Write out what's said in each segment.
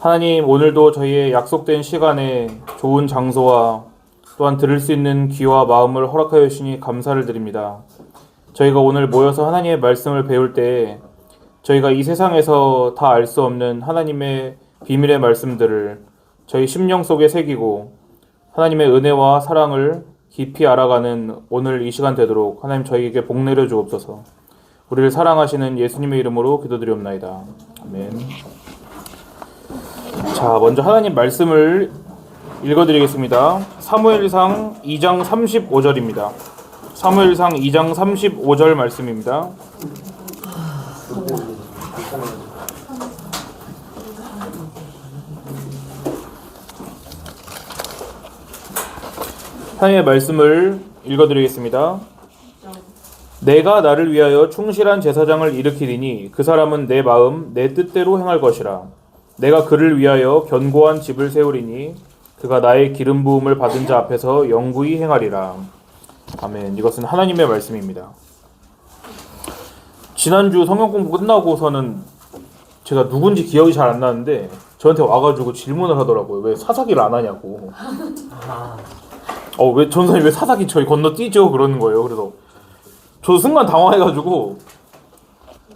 하나님, 오늘도 저희의 약속된 시간에 좋은 장소와 또한 들을 수 있는 귀와 마음을 허락하여 주시니 감사를 드립니다. 저희가 오늘 모여서 하나님의 말씀을 배울 때 저희가 이 세상에서 다 알 수 없는 하나님의 비밀의 말씀들을 저희 심령 속에 새기고 하나님의 은혜와 사랑을 깊이 알아가는 오늘 이 시간 되도록 하나님 저희에게 복 내려 주옵소서. 우리를 사랑하시는 예수님의 이름으로 기도드리옵나이다. 아멘. 자, 먼저 하나님 말씀을 읽어드리겠습니다. 사무엘상 2장 35절입니다. 사무엘상 2장 35절 말씀입니다. 하나님의 말씀을 읽어드리겠습니다. 내가 나를 위하여 충실한 제사장을 일으키리니 그 사람은 내 마음 내 뜻대로 행할 것이라. 내가 그를 위하여 견고한 집을 세우리니 그가 나의 기름 부음을 받은 자 앞에서 영구히 행하리라. 아멘. 이것은 하나님의 말씀입니다. 지난주 성경 공부 끝나고서는 제가 누군지 기억이 잘 안 나는데 저한테 와가지고 질문을 하더라고요. 왜 사사기를 안 하냐고. 왜 전사님 왜 사사기 저희 건너뛰죠? 그러는 거예요. 그래서 저 순간 당황해가지고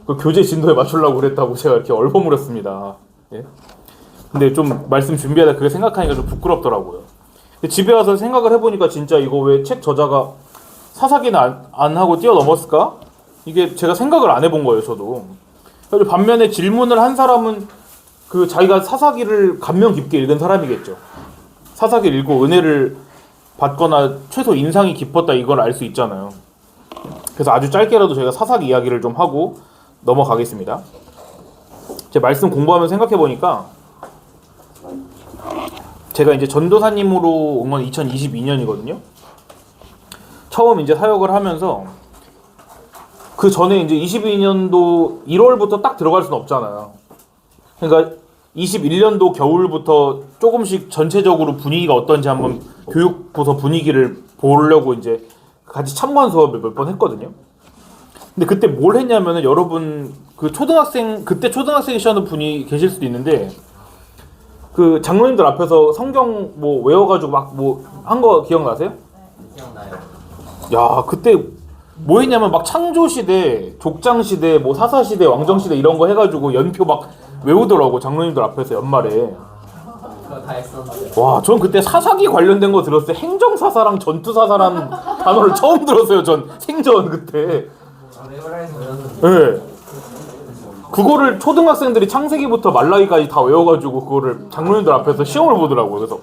그 교재 진도에 맞추려고 그랬다고 제가 이렇게 얼버무렸습니다. 예? 근데 좀 말씀 준비하다 그게 생각하니까 좀 부끄럽더라고요. 근데 집에 와서 생각을 해보니까 진짜 이거 왜 책 저자가 사사기는 안 하고 뛰어넘었을까? 이게 제가 생각을 안 해본 거예요, 저도. 그리고 반면에 질문을 한 사람은 그 자기가 사사기를 감명 깊게 읽은 사람이겠죠. 사사기를 읽고 은혜를 받거나 최소 인상이 깊었다 이걸 알 수 있잖아요. 그래서 아주 짧게라도 저희가 사사기 이야기를 좀 하고 넘어가겠습니다. 제 말씀 공부하면서 생각해보니까 제가 이제 전도사님으로 온 건 2022년이거든요. 처음 이제 사역을 하면서 그 전에 이제 22년도 1월부터 딱 들어갈 수는 없잖아요. 그러니까 21년도 겨울부터 조금씩 전체적으로 분위기가 어떤지 한번 교육부서 분위기를 보려고 이제 같이 참관 수업을 몇 번 했거든요. 근데 그때 뭘 했냐면은 여러분 그 그때 초등학생이시는 분이 계실 수도 있는데 그 장로님들 앞에서 성경 뭐 외워가지고 막 뭐 한 거 기억나세요? 기억나요. 야, 그때 뭐 했냐면 막 창조시대, 족장시대, 뭐 사사시대, 왕정시대 이런 거 해가지고 연표 막 외우더라고 장로님들 앞에서 연말에. 그거 다 했었는데. 와, 전 그때 사사기 관련된 거 들었을 때 행정사사랑 전투사사라는 단어를 처음 들었어요. 전 생전 그때. 레벨에서 외웠는데. 네. 그거를 초등학생들이 창세기부터 말라기까지 다 외워가지고 그거를 장로님들 앞에서 시험을 보더라고요. 그래서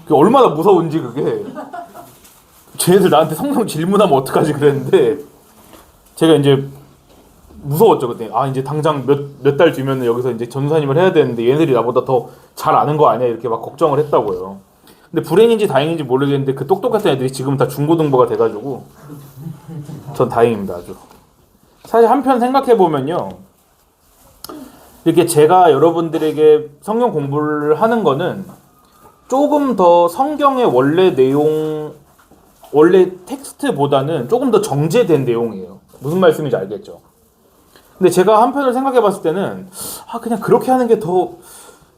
그게 얼마나 무서운지 그게. 쟤네들 나한테 성경 질문하면 어떡하지 그랬는데 제가 이제 무서웠죠 그때. 이제 당장 몇 달 뒤면 여기서 이제 전도사님을 해야 되는데 얘네들이 나보다 더 잘 아는 거 아니야 이렇게 막 걱정을 했다고요. 근데 불행인지 다행인지 모르겠는데 그 똑똑했던 애들이 지금 다 중고등부가 돼가지고 전 다행입니다 아주. 사실 한편 생각해보면요, 이렇게 제가 여러분들에게 성경 공부를 하는 거는 조금 더 성경의 원래 내용, 원래 텍스트보다는 조금 더 정제된 내용이에요. 무슨 말씀인지 알겠죠? 근데 제가 한편을 생각해봤을 때는 그냥 그렇게 하는 게 더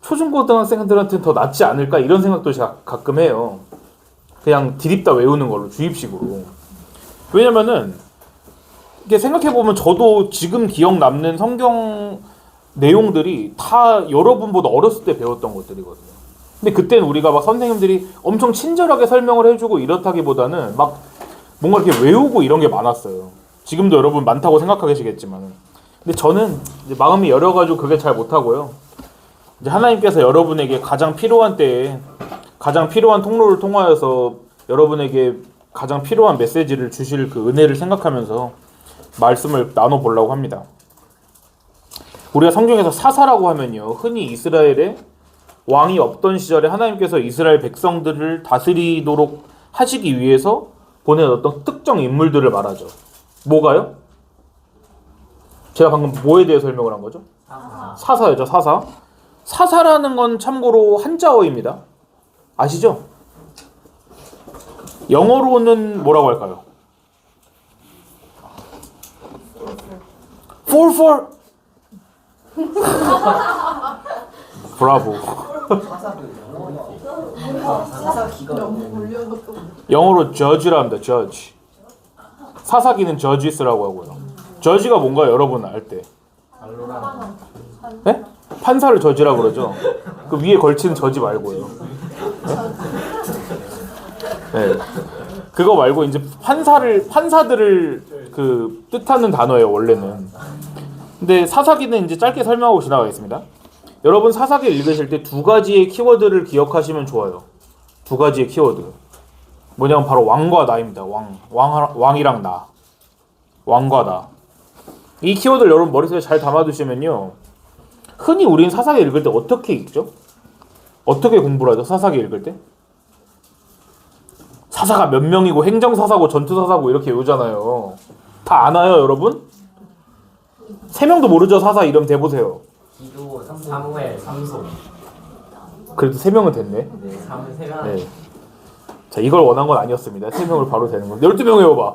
초중고등학생들한테는 더 낫지 않을까 이런 생각도 제가 가끔 해요. 그냥 디립다 외우는 걸로 주입식으로. 왜냐면은 이게 생각해보면 저도 지금 기억 남는 성경 내용들이 다 여러분보다 어렸을 때 배웠던 것들이거든요. 근데 그때는 우리가 막 선생님들이 엄청 친절하게 설명을 해주고 이렇다기보다는 막 뭔가 이렇게 외우고 이런 게 많았어요. 지금도 여러분 많다고 생각하시겠지만. 근데 저는 이제 마음이 여려가지고 그게 잘 못하고요. 이제 하나님께서 여러분에게 가장 필요한 때에 가장 필요한 통로를 통하여서 여러분에게 가장 필요한 메시지를 주실 그 은혜를 생각하면서 말씀을 나눠보려고 합니다. 우리가 성경에서 사사라고 하면요, 흔히 이스라엘에 왕이 없던 시절에 하나님께서 이스라엘 백성들을 다스리도록 하시기 위해서 보낸 어떤 특정 인물들을 말하죠. 뭐가요? 제가 방금 뭐에 대해 설명을 한 거죠? 사사였죠, 사사. 사사라는 건 참고로 한자어입니다. 아시죠? 영어로는 뭐라고 할까요? for 브라보. 사사도 영어. 사사기가 영어로 judge라 합니다. judge. 사사기는 judges라고 하고요. judge가 뭔가요? 여러분 알 때. 알로라. 네? 판사를 저지라고 그러죠. 그 위에 걸치는 저지 말고요. 네. 네. 그거 말고 이제 판사들을 그 뜻하는 단어예요, 원래는. 근데 사사기는 이제 짧게 설명하고 지나가겠습니다. 여러분 사사기 읽으실 때 두 가지의 키워드를 기억하시면 좋아요. 두 가지의 키워드. 뭐냐면 바로 왕과 나입니다. 왕이랑 나. 왕과 나. 이 키워드를 여러분 머릿속에 잘 담아두시면요. 흔히 우리는 사사기 읽을 때 어떻게 읽죠? 어떻게 공부를 하죠? 사사기 읽을 때? 사사가 몇 명이고 행정사사고 전투사사고 이렇게 외우잖아요. 다 아나요, 여러분? 3명도 모르죠? 사사 이름 대보세요. 기도, 사무엘, 삼손. 그래도 3명은 됐네. 네, 사무엘 세명. 네. 자, 이걸 원한 건 아니었습니다. 3명을 바로 되는 건. 12명 외워봐.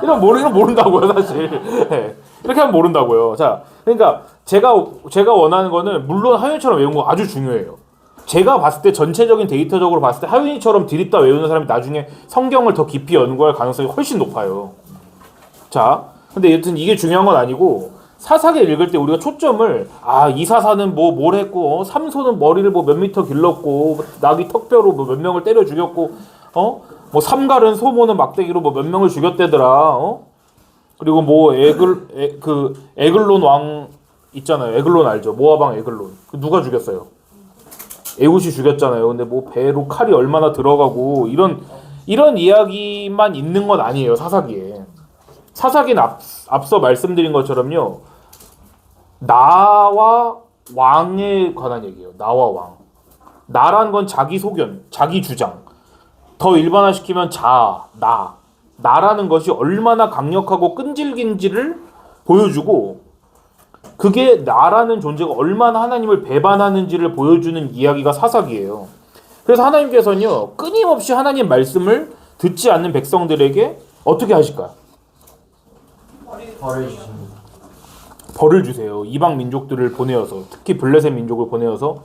이런 모른다고요, 사실. 네. 이렇게 하면 모른다고요. 자, 그러니까 제가 원하는 거는 물론 하윤이처럼 외운 거 아주 중요해요. 제가 봤을 때 전체적인 데이터적으로 봤을 때 하윤이처럼 드립다 외우는 사람이 나중에 성경을 더 깊이 연구할 가능성이 훨씬 높아요. 자, 근데 여튼 이게 중요한 건 아니고 사사기 읽을 때 우리가 초점을 이 사사는 뭘 했고 삼손은 머리를 뭐 몇 미터 길렀고 나귀 턱뼈로 뭐 몇 명을 때려 죽였고 뭐 삼갈은 소모는 막대기로 뭐 몇 명을 죽였대더라. 그리고 뭐 에글론 왕 있잖아요. 에글론 알죠? 모압 왕 에글론. 누가 죽였어요? 에굿이 죽였잖아요. 근데 뭐 배로 칼이 얼마나 들어가고 이런 이야기만 있는 건 아니에요. 사사기에. 사사기는 앞서 말씀드린 것처럼요. 나와 왕에 관한 얘기예요. 나와 왕. 나란 건 자기 소견, 자기 주장. 더 일반화시키면 나라는 것이 얼마나 강력하고 끈질긴지를 보여주고 그게 나라는 존재가 얼마나 하나님을 배반하는지를 보여주는 이야기가 사사기예요. 그래서 하나님께서는요. 끊임없이 하나님 말씀을 듣지 않는 백성들에게 어떻게 하실까요? 벌을 주십니다. 벌을 주세요. 이방 민족들을 보내어서 특히 블레셋 민족을 보내어서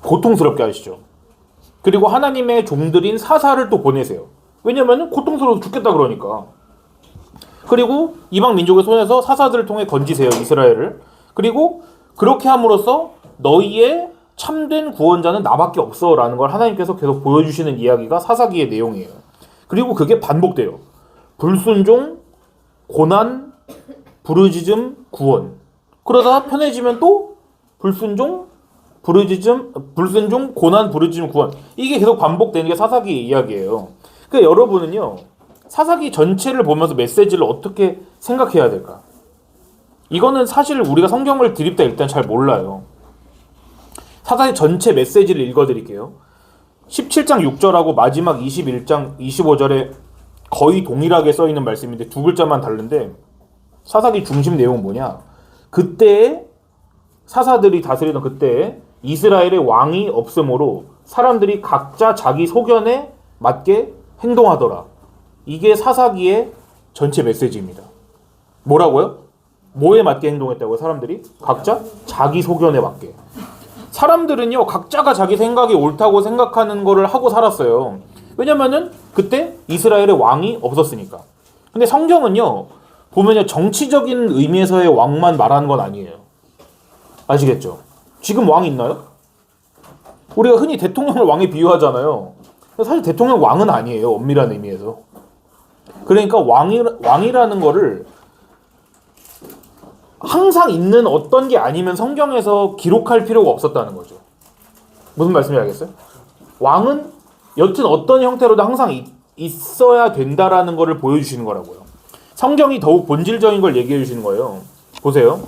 고통스럽게 하시죠. 그리고 하나님의 종들인 사사를 또 보내세요. 왜냐면 고통스러워서 죽겠다 그러니까. 그리고 이방 민족의 손에서 사사들을 통해 건지세요. 이스라엘을. 그리고 그렇게 함으로써 너희의 참된 구원자는 나밖에 없어 라는 걸 하나님께서 계속 보여주시는 이야기가 사사기의 내용이에요. 그리고 그게 반복돼요. 불순종, 고난, 부르짖음, 구원. 그러다 편해지면 또 불순종, 고난, 부르짖음, 구원. 이게 계속 반복되는 게 사사기 이야기예요. 그러니까 여러분은요. 사사기 전체를 보면서 메시지를 어떻게 생각해야 될까? 이거는 사실 우리가 성경을 드립다 일단 잘 몰라요. 사사기 전체 메시지를 읽어드릴게요. 17장 6절하고 마지막 21장 25절에 거의 동일하게 써있는 말씀인데 두 글자만 다른데 사사기 중심 내용은 뭐냐? 그때에 사사들이 다스리던 그때에 이스라엘의 왕이 없으므로 사람들이 각자 자기 소견에 맞게 행동하더라. 이게 사사기의 전체 메시지입니다. 뭐라고요? 뭐에 맞게 행동했다고요? 사람들이? 각자 자기 소견에 맞게. 사람들은요 각자가 자기 생각이 옳다고 생각하는 거를 하고 살았어요. 왜냐면은 그때 이스라엘의 왕이 없었으니까. 근데 성경은요 보면요 정치적인 의미에서의 왕만 말하는 건 아니에요. 아시겠죠? 지금 왕 있나요? 우리가 흔히 대통령을 왕에 비유하잖아요. 사실 대통령 왕은 아니에요. 엄밀한 의미에서. 그러니까 왕이라는 거를 항상 있는 어떤 게 아니면 성경에서 기록할 필요가 없었다는 거죠. 무슨 말씀인지 알겠어요? 왕은 여튼 어떤 형태로도 항상 있어야 된다라는 거를 보여주시는 거라고요. 성경이 더욱 본질적인 걸 얘기해 주시는 거예요. 보세요.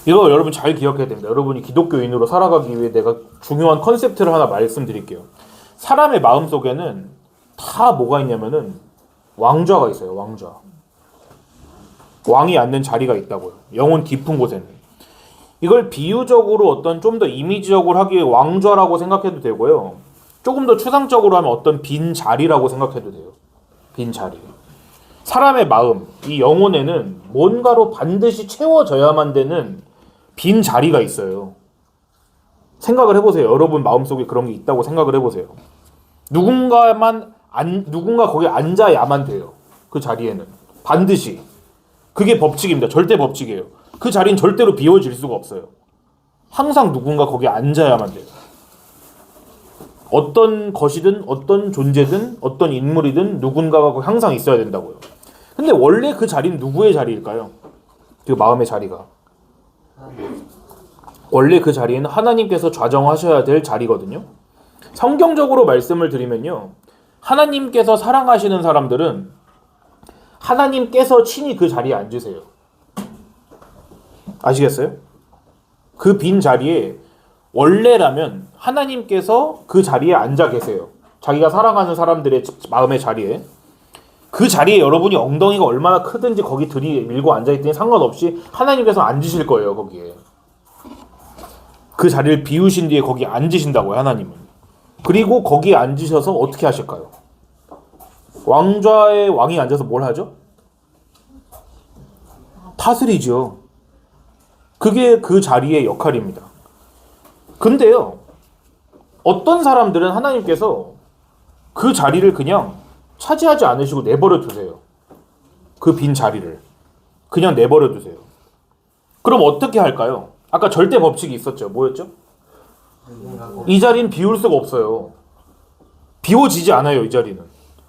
이거 여러분 잘 기억해야 됩니다. 여러분이 기독교인으로 살아가기 위해 내가 중요한 컨셉트를 하나 말씀드릴게요. 사람의 마음속에는 다 뭐가 있냐면은 왕좌가 있어요. 왕좌. 왕이 앉는 자리가 있다고요. 영혼 깊은 곳에는. 이걸 비유적으로 어떤 좀 더 이미지적으로 하기에 왕좌라고 생각해도 되고요. 조금 더 추상적으로 하면 어떤 빈 자리라고 생각해도 돼요. 빈 자리. 사람의 마음, 이 영혼에는 뭔가로 반드시 채워져야만 되는 빈 자리가 있어요. 생각을 해보세요. 여러분 마음속에 그런 게 있다고 생각을 해보세요. 누군가 거기 앉아야만 돼요. 그 자리에는 반드시. 그게 법칙입니다. 절대 법칙이에요. 그 자리는 절대로 비워질 수가 없어요. 항상 누군가 거기 앉아야만 돼요. 어떤 것이든 어떤 존재든 어떤 인물이든 누군가가 거기 항상 있어야 된다고요. 근데 원래 그 자리는 누구의 자리일까요? 그 마음의 자리가. 원래 그 자리는 하나님께서 좌정하셔야 될 자리거든요. 성경적으로 말씀을 드리면요. 하나님께서 사랑하시는 사람들은 하나님께서 친히 그 자리에 앉으세요. 아시겠어요? 그 빈 자리에 원래라면 하나님께서 그 자리에 앉아 계세요. 자기가 사랑하는 사람들의 마음의 자리에. 그 자리에 여러분이 엉덩이가 얼마나 크든지 거기 들이밀고 앉아있더니 상관없이 하나님께서 앉으실 거예요. 거기에. 그 자리를 비우신 뒤에 거기 앉으신다고요. 하나님은. 그리고 거기에 앉으셔서 어떻게 하실까요? 왕좌의 왕이 앉아서 뭘 하죠? 다스리죠. 그게 그 자리의 역할입니다. 근데요, 어떤 사람들은 하나님께서 그 자리를 그냥 차지하지 않으시고 내버려 두세요. 그 빈 자리를 그냥 내버려 두세요. 그럼 어떻게 할까요? 아까 절대 법칙이 있었죠. 뭐였죠? 이 자리는 비울 수가 없어요. 비워지지 않아요. 이 자리는.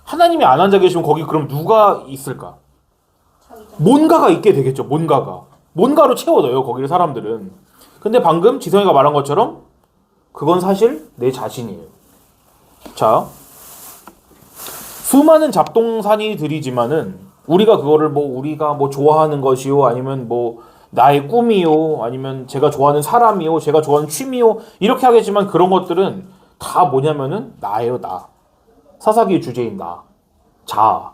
하나님이 안 앉아 계시면 거기 그럼 누가 있을까? 뭔가가 있게 되겠죠. 뭔가로 채워져요. 거기를 사람들은. 근데 방금 지성이가 말한 것처럼 그건 사실 내 자신이에요. 자, 수많은 잡동사니들이지만은 우리가 그거를 우리가 좋아하는 것이요, 아니면 나의 꿈이요, 아니면 제가 좋아하는 사람이요, 제가 좋아하는 취미요, 이렇게 하겠지만 그런 것들은 다 뭐냐면은 나예요, 나. 사사기의 주제인 나. 자.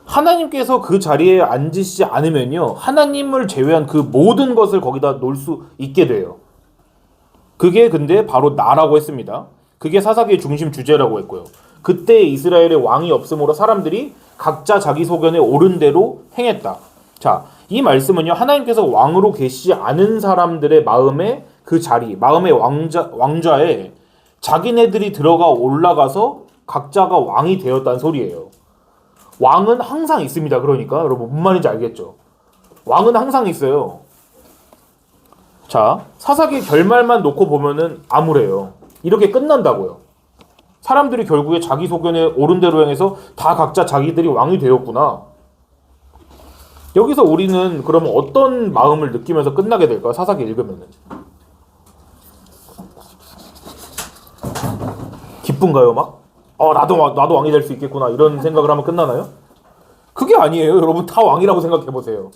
하나님께서 그 자리에 앉으시지 않으면요, 하나님을 제외한 그 모든 것을 거기다 놓을 수 있게 돼요. 그게 근데 바로 나라고 했습니다. 그게 사사기의 중심 주제라고 했고요. 그때 이스라엘의 왕이 없으므로 사람들이 각자 자기 소견에 옳은 대로 행했다. 자, 이 말씀은요, 하나님께서 왕으로 계시지 않은 사람들의 마음의 그 자리, 마음의 왕좌에 자기네들이 들어가 올라가서 각자가 왕이 되었다는 소리예요. 왕은 항상 있습니다. 그러니까 여러분 뭔 말인지 알겠죠? 왕은 항상 있어요. 자, 사사기 결말만 놓고 보면은 암울해요. 이렇게 끝난다고요. 사람들이 결국에 자기 소견에 옳은 대로 행해서 다 각자 자기들이 왕이 되었구나. 여기서 우리는 그러면 어떤 마음을 느끼면서 끝나게 될까요? 사사기 읽으면은. 기쁜가요, 막? 나도 왕이 될 수 있겠구나, 이런 생각을 하면 끝나나요? 그게 아니에요. 여러분 다 왕이라고 생각해보세요.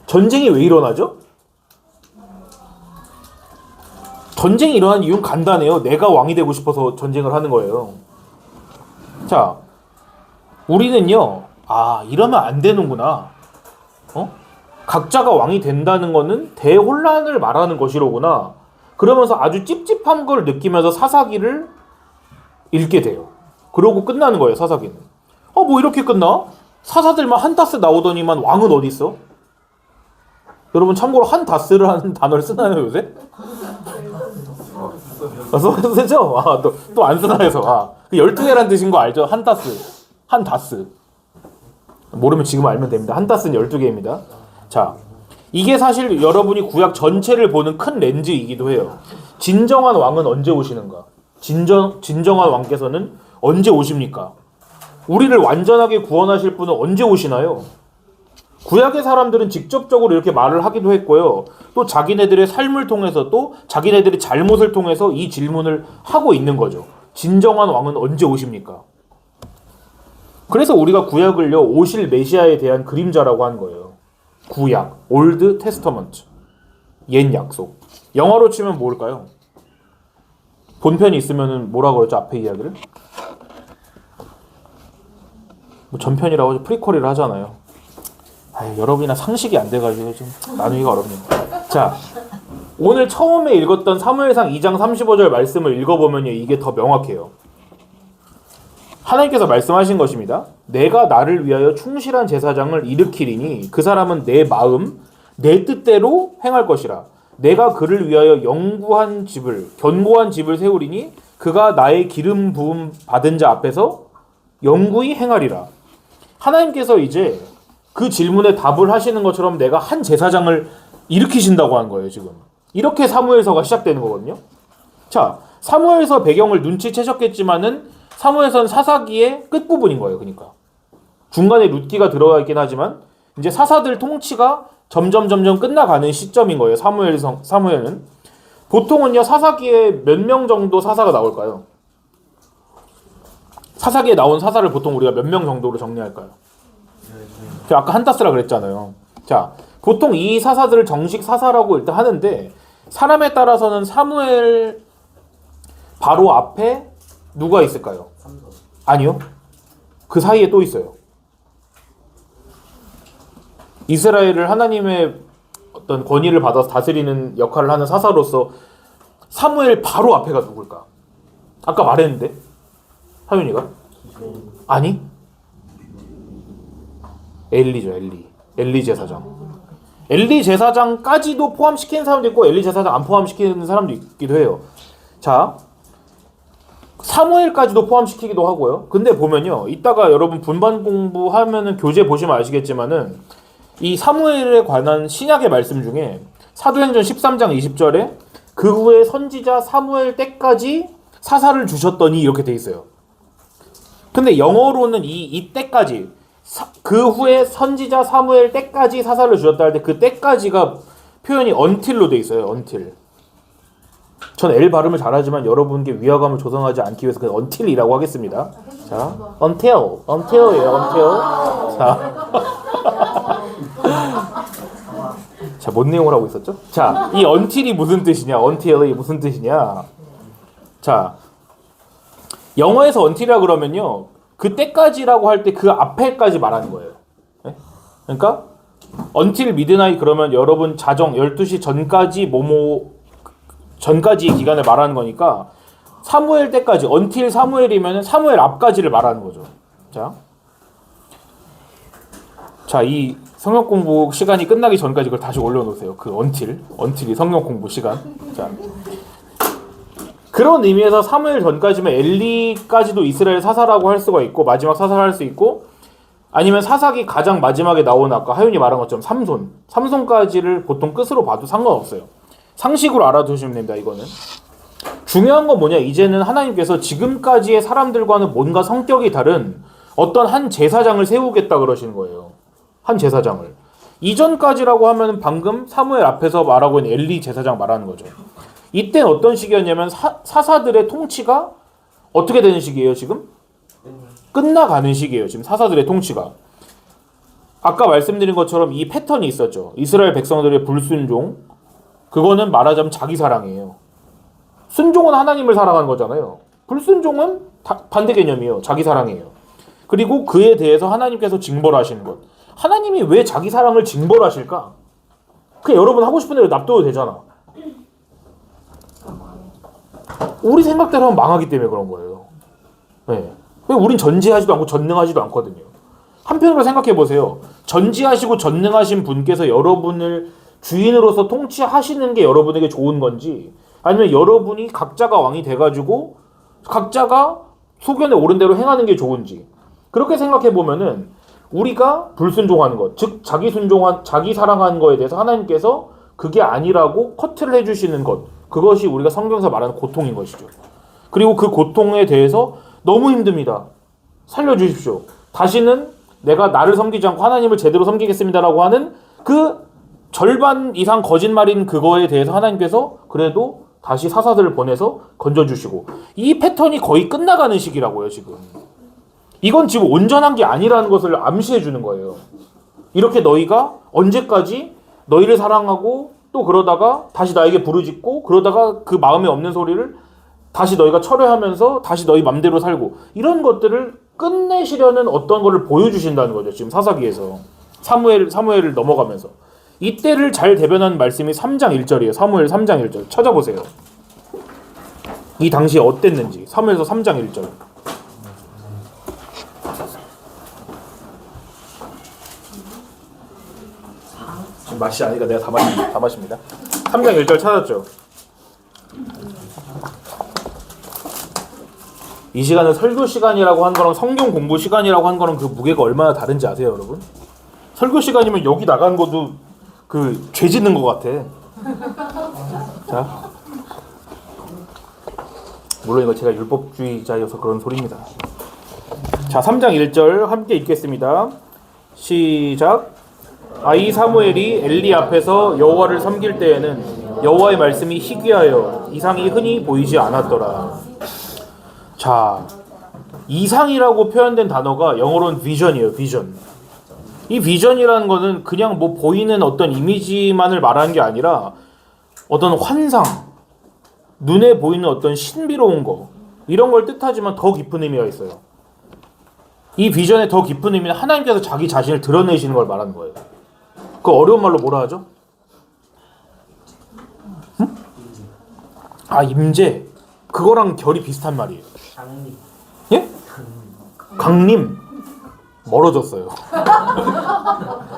전쟁이 왜 일어나죠? 전쟁이 일어난 이유는 간단해요. 내가 왕이 되고 싶어서 전쟁을 하는 거예요. 자, 우리는요, 이러면 안 되는구나. 각자가 왕이 된다는 거는 대혼란을 말하는 것이로구나. 그러면서 아주 찝찝한 걸 느끼면서 사사기를 읽게 돼요. 그러고 끝나는 거예요. 사사기는. 이렇게 끝나? 사사들만 한다스 나오더니만 왕은 어디 있어? 여러분 참고로 한다스를 하는 단어를 쓰나요 요새? 쓰죠? 또 안 쓰나 해서. 그 12개란 뜻인 거 알죠? 한다스. 모르면 지금 알면 됩니다. 한다스는 12개입니다. 자, 이게 사실 여러분이 구약 전체를 보는 큰 렌즈이기도 해요. 진정한 왕은 언제 오시는가? 진정한 왕께서는 언제 오십니까? 우리를 완전하게 구원하실 분은 언제 오시나요? 구약의 사람들은 직접적으로 이렇게 말을 하기도 했고요. 또 자기네들의 삶을 통해서, 또 자기네들의 잘못을 통해서 이 질문을 하고 있는 거죠. 진정한 왕은 언제 오십니까? 그래서 우리가 구약을요, 오실 메시아에 대한 그림자라고 하는 거예요. 구약, 올드 테스터먼트, 옛 약속. 영어로 치면 뭘까요? 본편이 있으면은 뭐라고 그러죠? 앞에 이야기를? 전편이라고 하죠. 프리퀄이라 하잖아요. 여러분이나 상식이 안 돼가지고 좀 나누기가 어렵네요. 자, 오늘 처음에 읽었던 사무엘상 2장 35절 말씀을 읽어보면요, 이게 더 명확해요. 하나님께서 말씀하신 것입니다. 내가 나를 위하여 충실한 제사장을 일으키리니 그 사람은 내 마음, 내 뜻대로 행할 것이라. 내가 그를 위하여 견고한 집을 세우리니 그가 나의 기름 부음 받은 자 앞에서 영구히 행하리라. 하나님께서 이제 그 질문에 답을 하시는 것처럼 내가 한 제사장을 일으키신다고 하는 거예요, 지금. 이렇게 사무엘서가 시작되는 거거든요. 자, 사무엘서 배경을 눈치채셨겠지만은 사무엘서는 사사기의 끝부분인 거예요, 그러니까. 중간에 룻기가 들어가 있긴 하지만 이제 사사들 통치가 점점 끝나가는 시점인 거예요, 사무엘은. 보통은요, 사사기에 몇 명 정도 사사가 나올까요? 사사기에 나온 사사를 보통 우리가 몇 명 정도로 정리할까요? 제가 아까 한타스라 그랬잖아요. 자, 보통 이 사사들을 정식 사사라고 일단 하는데 사람에 따라서는 사무엘 바로 앞에 누가 있을까요? 삼손. 아니요. 그 사이에 또 있어요. 이스라엘을 하나님의 어떤 권위를 받아서 다스리는 역할을 하는 사사로서 사무엘 바로 앞에가 누굴까? 아까 말했는데 하윤이가? 아니? 엘리죠, 엘리 제사장. 엘리 제사장까지도 포함시키는 사람도 있고 엘리 제사장 안 포함시키는 사람도 있기도 해요. 자, 사무엘까지도 포함시키기도 하고요. 근데 보면요, 이따가 여러분 분반 공부하면은 교재 보시면 아시겠지만은 이 사무엘에 관한 신약의 말씀 중에 사도행전 13장 20절에 그 후에 선지자 사무엘 때까지 사사를 주셨더니 이렇게 돼 있어요. 근데 영어로는 이 때까지 그 후에 선지자 사무엘 때까지 사사를 주셨다 할 때 그 때까지가 표현이 until로 돼 있어요. until. 전 L 발음을 잘하지만 여러분께 위화감을 조성하지 않기 위해서 그냥 until이라고 하겠습니다. 자, until이에요. until. 자, 뭔 내용을 하고 있었죠? 자, 이 until이 무슨 뜻이냐? until이 무슨 뜻이냐? 자, 영어에서 until이라 그러면요, 그 때까지라고 할 때 그 앞에까지 말하는 거예요. 네? 그러니까 until midnight 그러면 여러분 자정 12시 전까지의 기간을 말하는 거니까 사무엘 때까지 until 사무엘이면 사무엘 앞까지를 말하는 거죠. 자, 이 성경 공부 시간이 끝나기 전까지 그걸 다시 올려놓으세요. 그 until이 성경 공부 시간. 자, 그런 의미에서 사무엘 전까지면 엘리까지도 이스라엘 사사라고 할 수가 있고 마지막 사사를 할 수 있고, 아니면 사사기 가장 마지막에 나온 아까 하윤이 말한 것처럼 삼손까지를 보통 끝으로 봐도 상관없어요. 상식으로 알아두시면 됩니다. 이거는 중요한 건 뭐냐, 이제는 하나님께서 지금까지의 사람들과는 뭔가 성격이 다른 어떤 한 제사장을 세우겠다 그러시는 거예요. 한 제사장을. 이전까지라고 하면 방금 사무엘 앞에서 말하고 있는 엘리 제사장 말하는 거죠. 이때는 어떤 시기였냐면 사사들의 통치가 어떻게 되는 시기예요, 지금? 끝나가는 시기예요, 지금 사사들의 통치가. 아까 말씀드린 것처럼 이 패턴이 있었죠. 이스라엘 백성들의 불순종, 그거는 말하자면 자기 사랑이에요. 순종은 하나님을 사랑하는 거잖아요. 불순종은 반대 개념이에요. 자기 사랑이에요. 그리고 그에 대해서 하나님께서 징벌하시는 것. 하나님이 왜 자기 사랑을 징벌하실까? 그냥 여러분 하고 싶은 대로 놔둬도 되잖아. 우리 생각대로 하면 망하기 때문에 그런 거예요. 네. 우린 전지하지도 않고 전능하지도 않거든요. 한편으로 생각해 보세요. 전지하시고 전능하신 분께서 여러분을 주인으로서 통치하시는 게 여러분에게 좋은 건지, 아니면 여러분이 각자가 왕이 돼가지고 각자가 소견에 옳은 대로 행하는 게 좋은지, 그렇게 생각해 보면은 우리가 불순종하는 것, 즉 자기 사랑하는 거에 대해서 하나님께서 그게 아니라고 커트를 해주시는 것, 그것이 우리가 성경에서 말하는 고통인 것이죠. 그리고 그 고통에 대해서 너무 힘듭니다. 살려주십시오. 다시는 내가 나를 섬기지 않고 하나님을 제대로 섬기겠습니다라고 하는 그 절반 이상 거짓말인 그거에 대해서 하나님께서 그래도 다시 사사들을 보내서 건져주시고, 이 패턴이 거의 끝나가는 시기라고요, 지금. 이건 지금 온전한 게 아니라는 것을 암시해 주는 거예요. 이렇게 너희가 언제까지 너희를 사랑하고 또 그러다가 다시 나에게 부르짖고 그러다가 그 마음에 없는 소리를 다시 너희가 철회하면서 다시 너희 맘대로 살고, 이런 것들을 끝내시려는 어떤 거를 보여주신다는 거죠. 지금 사사기에서 사무엘을 넘어가면서 이때를 잘 대변하는 말씀이 3장 1절이에요. 사무엘 3장 1절 찾아보세요. 이 당시에 어땠는지. 사무엘서 3장 1절. 지금 맛이 아니니까 내가 다 마십니다. 3장 1절 찾았죠? 이 시간은 설교 시간이라고 한 거랑 성경 공부 시간이라고 한 거랑 그 무게가 얼마나 다른지 아세요, 여러분? 설교 시간이면 여기 나가는 것도 그 죄 짓는 것 같아. 자, 물론 이거 제가 율법주의자여서 그런 소리입니다. 자, 3장 1절 함께 읽겠습니다. 시작. 이 사무엘이 엘리 앞에서 여호와를 섬길 때에는 여호와의 말씀이 희귀하여 이상이 흔히 보이지 않았더라. 자, 이상이라고 표현된 단어가 영어로는 비전이에요. 비전. 이 비전이라는 거는 그냥 뭐 보이는 어떤 이미지만을 말하는 게 아니라 어떤 환상, 눈에 보이는 어떤 신비로운 거, 이런 걸 뜻하지만 더 깊은 의미가 있어요. 이 비전의 더 깊은 의미는 하나님께서 자기 자신을 드러내시는 걸 말하는 거예요. 그 어려운 말로 뭐라 하죠? 응? 임재. 그거랑 결이 비슷한 말이에요. 강림. 예? 강림. 멀어졌어요.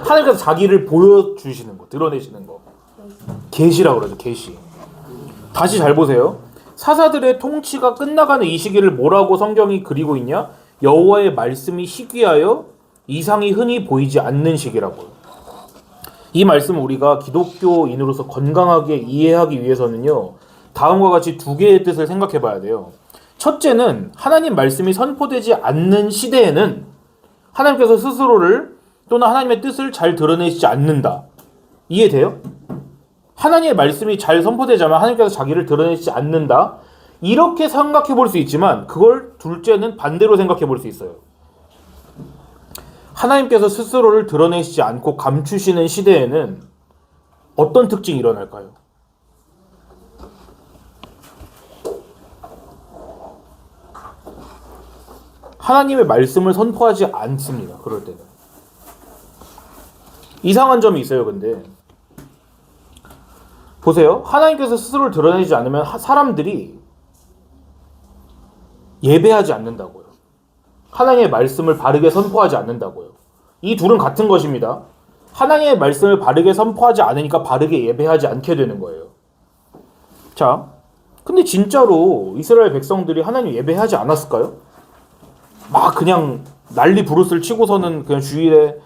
하나님께서 자기를 보여주시는 거, 드러내시는 거. 계시라고 그러죠. 계시. 다시 잘 보세요. 사사들의 통치가 끝나가는 이 시기를 뭐라고 성경이 그리고 있냐? 여호와의 말씀이 희귀하여 이상이 흔히 보이지 않는 시기라고요. 이 말씀을 우리가 기독교인으로서 건강하게 이해하기 위해서는요, 다음과 같이 두 개의 뜻을 생각해 봐야 돼요. 첫째는 하나님 말씀이 선포되지 않는 시대에는 하나님께서 스스로를 또는 하나님의 뜻을 잘 드러내시지 않는다. 이해돼요? 하나님의 말씀이 잘 선포되자면 하나님께서 자기를 드러내시지 않는다. 이렇게 생각해 볼 수 있지만 그걸 둘째는 반대로 생각해 볼 수 있어요. 하나님께서 스스로를 드러내시지 않고 감추시는 시대에는 어떤 특징이 일어날까요? 하나님의 말씀을 선포하지 않습니다. 그럴 때는. 이상한 점이 있어요. 근데 보세요. 하나님께서 스스로를 드러내지 않으면 사람들이 예배하지 않는다고요. 하나님의 말씀을 바르게 선포하지 않는다고요. 이 둘은 같은 것입니다. 하나님의 말씀을 바르게 선포하지 않으니까 바르게 예배하지 않게 되는 거예요. 자, 근데 진짜로 이스라엘 백성들이 하나님 예배하지 않았을까요? 막 그냥 난리 부르스를 치고서는 그냥 주일에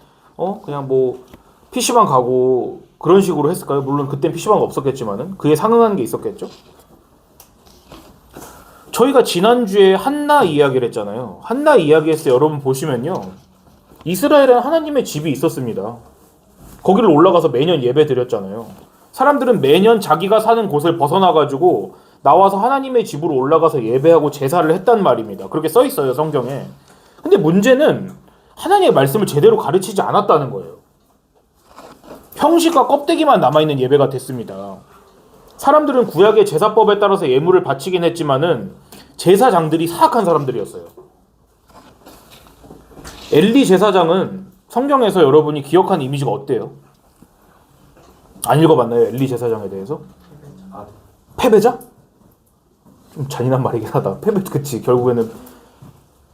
그냥 뭐 PC방 가고 그런 식으로 했을까요? 물론 그땐 PC방가 없었겠지만은 그에 상응하는 게 있었겠죠. 저희가 지난주에 한나 이야기를 했잖아요. 한나 이야기에서 여러분 보시면요, 이스라엘은 하나님의 집이 있었습니다. 거기를 올라가서 매년 예배 드렸잖아요. 사람들은 매년 자기가 사는 곳을 벗어나가지고 나와서 하나님의 집으로 올라가서 예배하고 제사를 했단 말입니다. 그렇게 써 있어요, 성경에. 근데 문제는 하나님의 말씀을 제대로 가르치지 않았다는 거예요. 형식과 껍데기만 남아있는 예배가 됐습니다. 사람들은 구약의 제사법에 따라서 예물을 바치긴 했지만은 제사장들이 사악한 사람들이었어요. 엘리 제사장은 성경에서 여러분이 기억하는 이미지가 어때요? 안 읽어봤나요? 엘리 제사장에 대해서? 패배자? 좀 잔인한 말이긴 하다. 패배, 그치. 결국에는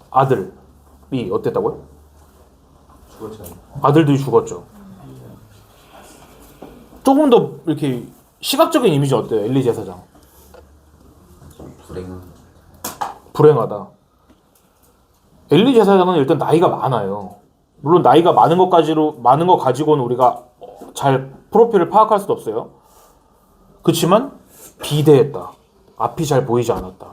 아들이 어땠다고요? 죽었잖아요. 아들들이 죽었죠. 조금 더 이렇게 시각적인 이미지 어때요? 엘리 제사장. 불행하다. 엘리 제사장은 일단 나이가 많아요. 물론 나이가 많은 것 가지고는 우리가 잘 프로필을 파악할 수도 없어요. 그렇지만 비대했다. 앞이 잘 보이지 않았다.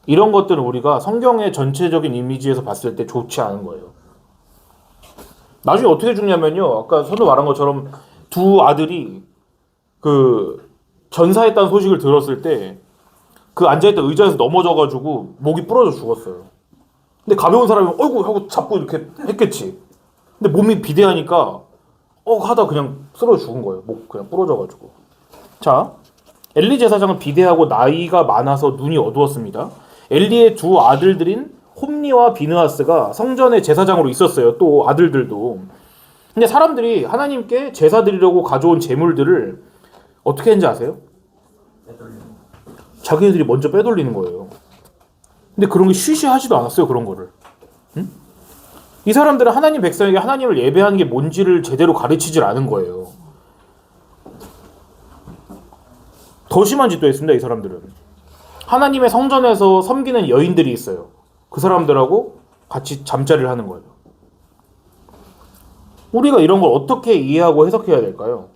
이런 것들은 우리가 성경의 전체적인 이미지에서 봤을 때 좋지 않은 거예요. 나중에 어떻게 죽냐면요, 아까 선우 말한 것처럼 두 아들이 그 전사했다는 소식을 들었을 때 그 앉아있던 의자에서 넘어져가지고 목이 부러져 죽었어요. 근데 가벼운 사람이 어이구 하고 잡고 이렇게 했겠지. 근데 몸이 비대하니까 하다 그냥 쓰러져 죽은 거예요. 목 그냥 부러져가지고. 자, 엘리 제사장은 비대하고 나이가 많아서 눈이 어두웠습니다. 엘리의 두 아들들인 홈니와 비느하스가 성전의 제사장으로 있었어요. 또 아들들도. 근데 사람들이 하나님께 제사 드리려고 가져온 제물들을 어떻게 했는지 아세요? 자기네들이 먼저 빼돌리는 거예요. 근데 그런 게 쉬쉬하지도 않았어요. 그런 거를. 응? 이 사람들은 하나님 백성에게 하나님을 예배하는 게 뭔지를 제대로 가르치질 않은 거예요. 더 심한 짓도 했습니다. 이 사람들은. 하나님의 성전에서 섬기는 여인들이 있어요. 그 사람들하고 같이 잠자리를 하는 거예요. 우리가 이런 걸 어떻게 이해하고 해석해야 될까요?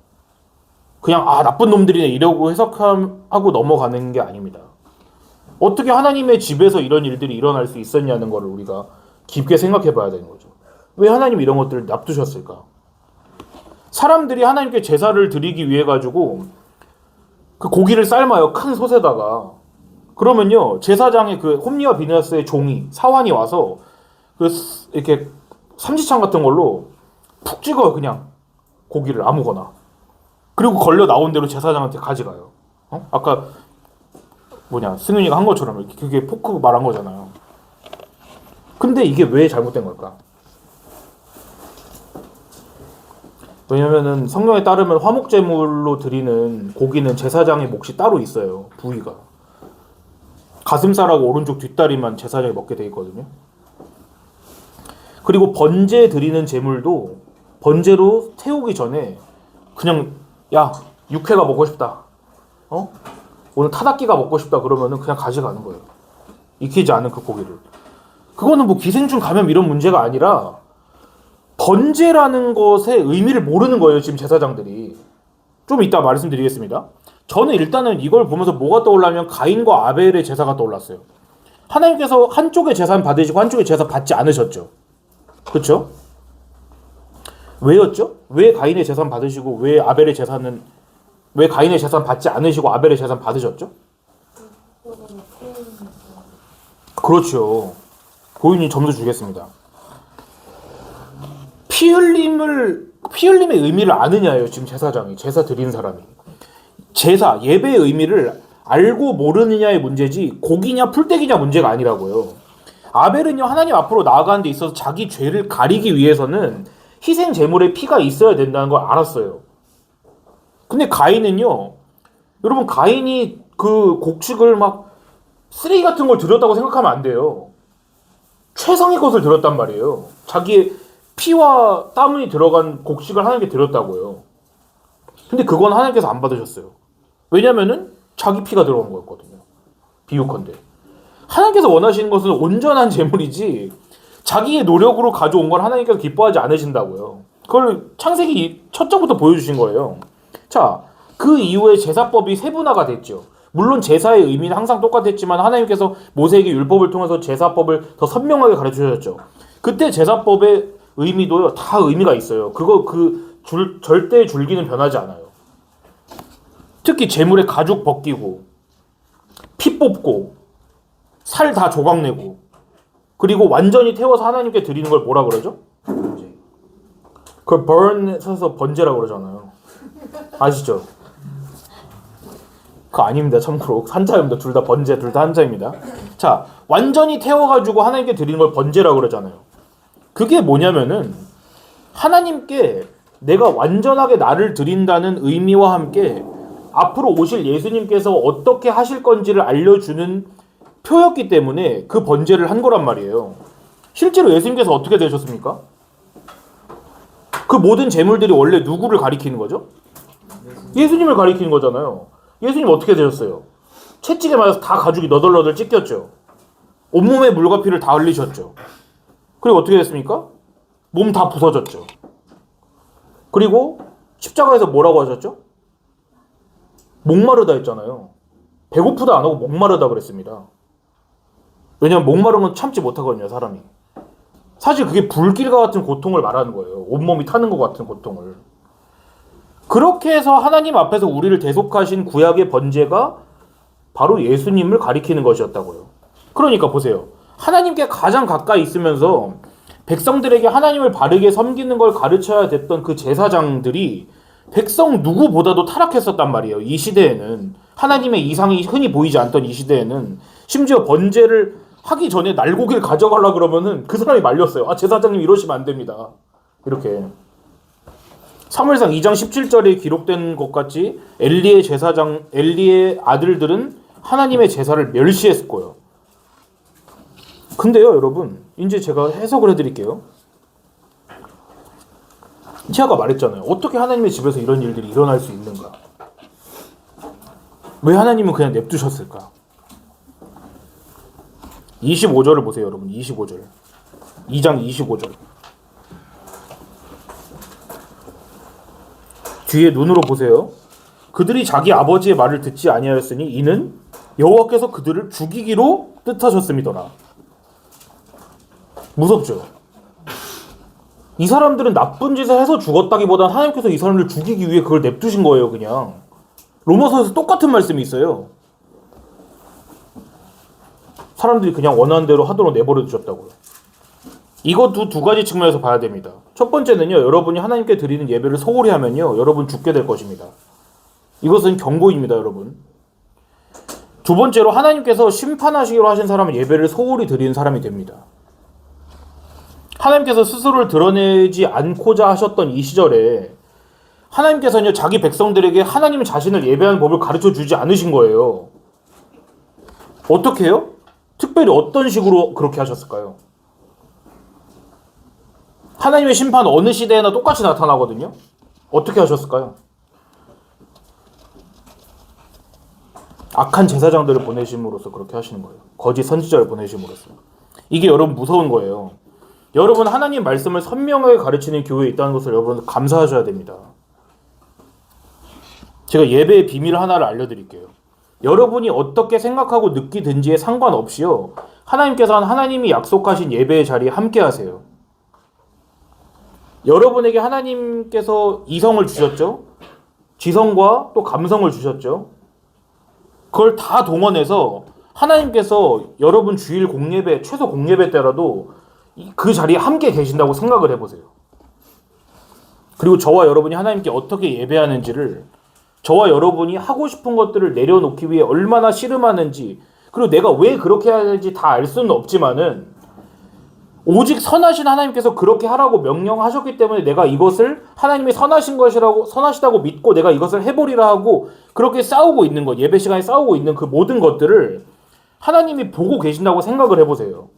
그냥 나쁜 놈들이네 이러고 해석하고 넘어가는 게 아닙니다. 어떻게 하나님의 집에서 이런 일들이 일어날 수 있었냐는 걸 우리가 깊게 생각해 봐야 되는 거죠. 왜 하나님이 이런 것들을 납두셨을까? 사람들이 하나님께 제사를 드리기 위해 가지고 그 고기를 삶아요. 큰 솥에다가. 그러면요. 제사장의 그 홈리와 비느하스의 종이 사환이 와서 이렇게 삼지창 같은 걸로 푹 찍어요. 그냥 고기를 아무거나. 그리고 걸려 나온 대로 제사장한테 가져가요. 아까 승윤이가 한 것처럼 이렇게 그게 포크 말한 거잖아요. 근데 이게 왜 잘못된 걸까? 왜냐면은 성경에 따르면 화목제물로 드리는 고기는 제사장의 몫이 따로 있어요. 부위가. 가슴살하고 오른쪽 뒷다리만 제사장이 먹게 돼 있거든요. 그리고 번제 드리는 제물도 번제로 태우기 전에 그냥 육회가 먹고 싶다. 오늘 타닥기가 먹고 싶다 그러면은 그냥 가져가는 거예요. 익히지 않은 그 고기를. 그거는 기생충 감염 이런 문제가 아니라 번제라는 것의 의미를 모르는 거예요. 지금 제사장들이. 좀 이따 말씀드리겠습니다. 저는 일단은 이걸 보면서 뭐가 떠올라면 가인과 아벨의 제사가 떠올랐어요. 하나님께서 한쪽의 제사는 받으시고 한쪽의 제사 받지 않으셨죠. 그렇죠? 왜였죠? 왜 가인의 제사는 받으시고 왜 가인의 제사는 받지 않으시고 아벨의 제사는 받으셨죠? 그렇죠. 고인이 점수 주겠습니다. 피 흘림의 의미를 아느냐예요. 지금 제사장이, 제사 드리는 사람이. 예배의 의미를 알고 모르느냐의 문제지 고기냐 풀떼기냐 문제가 아니라고요. 아벨은요, 하나님 앞으로 나아가는 데 있어서 자기 죄를 가리기 위해서는 희생 제물의 피가 있어야 된다는 걸 알았어요. 근데 가인은요, 여러분, 가인이 그 곡식을 쓰레기 같은 걸 드렸다고 생각하면 안 돼요. 최상의 것을 드렸단 말이에요. 자기의 피와 땀이 들어간 곡식을 하나님께 드렸다고요. 근데 그건 하나님께서 안 받으셨어요. 왜냐면은 자기 피가 들어간 거였거든요. 비유컨대. 하나님께서 원하시는 것은 온전한 제물이지 자기의 노력으로 가져온 걸 하나님께서 기뻐하지 않으신다고요. 그걸 창세기 첫 장부터 보여주신 거예요. 자, 그 이후에 제사법이 세분화가 됐죠. 물론 제사의 의미는 항상 똑같았지만 하나님께서 모세에게 율법을 통해서 제사법을 더 선명하게 가르쳐주셨죠. 그때 제사법의 의미도요, 다 의미가 있어요. 절대 줄기는 변하지 않아요. 특히 제물에 가죽 벗기고 피 뽑고 살 다 조각내고 그리고 완전히 태워서 하나님께 드리는 걸 뭐라 그러죠? 그걸 burn 써서 번제라고 그러잖아요. 아시죠? 그거 아닙니다. 참고로 한자입니다. 둘 다 번제, 둘 다 한자입니다. 자, 완전히 태워가지고 하나님께 드리는 걸 번제라고 그러잖아요. 그게 뭐냐면은 하나님께 내가 완전하게 나를 드린다는 의미와 함께 앞으로 오실 예수님께서 어떻게 하실 건지를 알려주는 표였기 때문에 그 번제를 한 거란 말이에요. 실제로 예수님께서 어떻게 되셨습니까? 그 모든 제물들이 원래 누구를 가리키는 거죠? 예수님을 가리키는 거잖아요. 예수님 어떻게 되셨어요? 채찍에 맞아서 다 가죽이 너덜너덜 찢겼죠. 온몸에 물과 피를 다 흘리셨죠. 그리고 어떻게 됐습니까? 몸 다 부서졌죠. 그리고 십자가에서 뭐라고 하셨죠? 목마르다 했잖아요. 배고프다 안 하고 목마르다 그랬습니다. 왜냐하면 목마른 건 참지 못하거든요, 사람이. 사실 그게 불길과 같은 고통을 말하는 거예요. 온몸이 타는 것 같은 고통을. 그렇게 해서 하나님 앞에서 우리를 대속하신 구약의 번제가 바로 예수님을 가리키는 것이었다고요. 그러니까 보세요. 하나님께 가장 가까이 있으면서 백성들에게 하나님을 바르게 섬기는 걸 가르쳐야 됐던 그 제사장들이 백성 누구보다도 타락했었단 말이에요. 이 시대에는. 하나님의 이상이 흔히 보이지 않던 이 시대에는. 심지어 번제를 하기 전에 날고기를 가져가려고 그러면은 그 사람이 말렸어요. 제사장님 이러시면 안 됩니다. 이렇게. 사무엘상 2장 17절에 기록된 것 같이 엘리의 아들들은 하나님의 제사를 멸시했을 거예요. 근데요, 여러분, 이제 제가 해석을 해드릴게요. 제가 말했잖아요. 어떻게 하나님의 집에서 이런 일들이 일어날 수 있는가? 왜 하나님은 그냥 냅두셨을까? 25절을 보세요, 여러분. 25절. 2장 25절. 뒤에 눈으로 보세요. 그들이 자기 아버지의 말을 듣지 아니하였으니 이는 여호와께서 그들을 죽이기로 뜻하셨음이더라. 무섭죠? 이 사람들은 나쁜 짓을 해서 죽었다기보단 하나님께서 이 사람들을 죽이기 위해 그걸 냅두신 거예요, 그냥. 로마서에서 똑같은 말씀이 있어요. 사람들이 그냥 원하는 대로 하도록 내버려 두셨다고요. 이것도 두 가지 측면에서 봐야 됩니다. 첫 번째는요, 여러분이 하나님께 드리는 예배를 소홀히 하면요, 여러분 죽게 될 것입니다. 이것은 경고입니다, 여러분. 두 번째로 하나님께서 심판하시기로 하신 사람은 예배를 소홀히 드리는 사람이 됩니다. 하나님께서 스스로를 드러내지 않고자 하셨던 이 시절에 하나님께서는요, 자기 백성들에게 하나님 자신을 예배하는 법을 가르쳐 주지 않으신 거예요. 어떻게 해요? 특별히 어떤 식으로 그렇게 하셨을까요? 하나님의 심판 어느 시대에나 똑같이 나타나거든요. 어떻게 하셨을까요? 악한 제사장들을 보내심으로써 그렇게 하시는 거예요. 거짓 선지자를 보내심으로써. 이게 여러분 무서운 거예요. 여러분 하나님 말씀을 선명하게 가르치는 교회에 있다는 것을 여러분 감사하셔야 됩니다. 제가 예배의 비밀 하나를 알려드릴게요. 여러분이 어떻게 생각하고 느끼든지에 상관없이요, 하나님께서는 하나님이 약속하신 예배의 자리에 함께 하세요. 여러분에게 하나님께서 이성을 주셨죠? 지성과 또 감성을 주셨죠? 그걸 다 동원해서 하나님께서 여러분 주일 공예배, 최소 공예배 때라도 그 자리에 함께 계신다고 생각을 해보세요. 그리고 저와 여러분이 하나님께 어떻게 예배하는지를, 저와 여러분이 하고 싶은 것들을 내려놓기 위해 얼마나 씨름하는지, 그리고 내가 왜 그렇게 해야 되는지 다 알 수는 없지만은 오직 선하신 하나님께서 그렇게 하라고 명령하셨기 때문에 내가 이것을 하나님이 선하신 것이라고, 선하시다고 믿고 내가 이것을 해보리라 하고 그렇게 싸우고 있는 것, 예배 시간에 싸우고 있는 그 모든 것들을 하나님이 보고 계신다고 생각을 해보세요.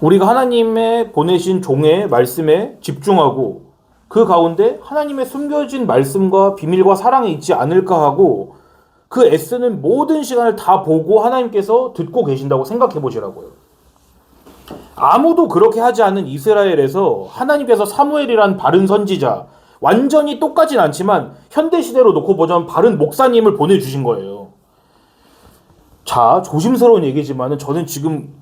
우리가 하나님의 보내신 종의 말씀에 집중하고 그 가운데 하나님의 숨겨진 말씀과 비밀과 사랑이 있지 않을까 하고 그 애쓰는 모든 시간을 다 보고 하나님께서 듣고 계신다고 생각해 보시라고요. 아무도 그렇게 하지 않는 이스라엘에서 하나님께서 사무엘이란 바른 선지자, 완전히 똑같진 않지만 현대시대로 놓고 보자면 바른 목사님을 보내주신 거예요. 자, 조심스러운 얘기지만 저는 지금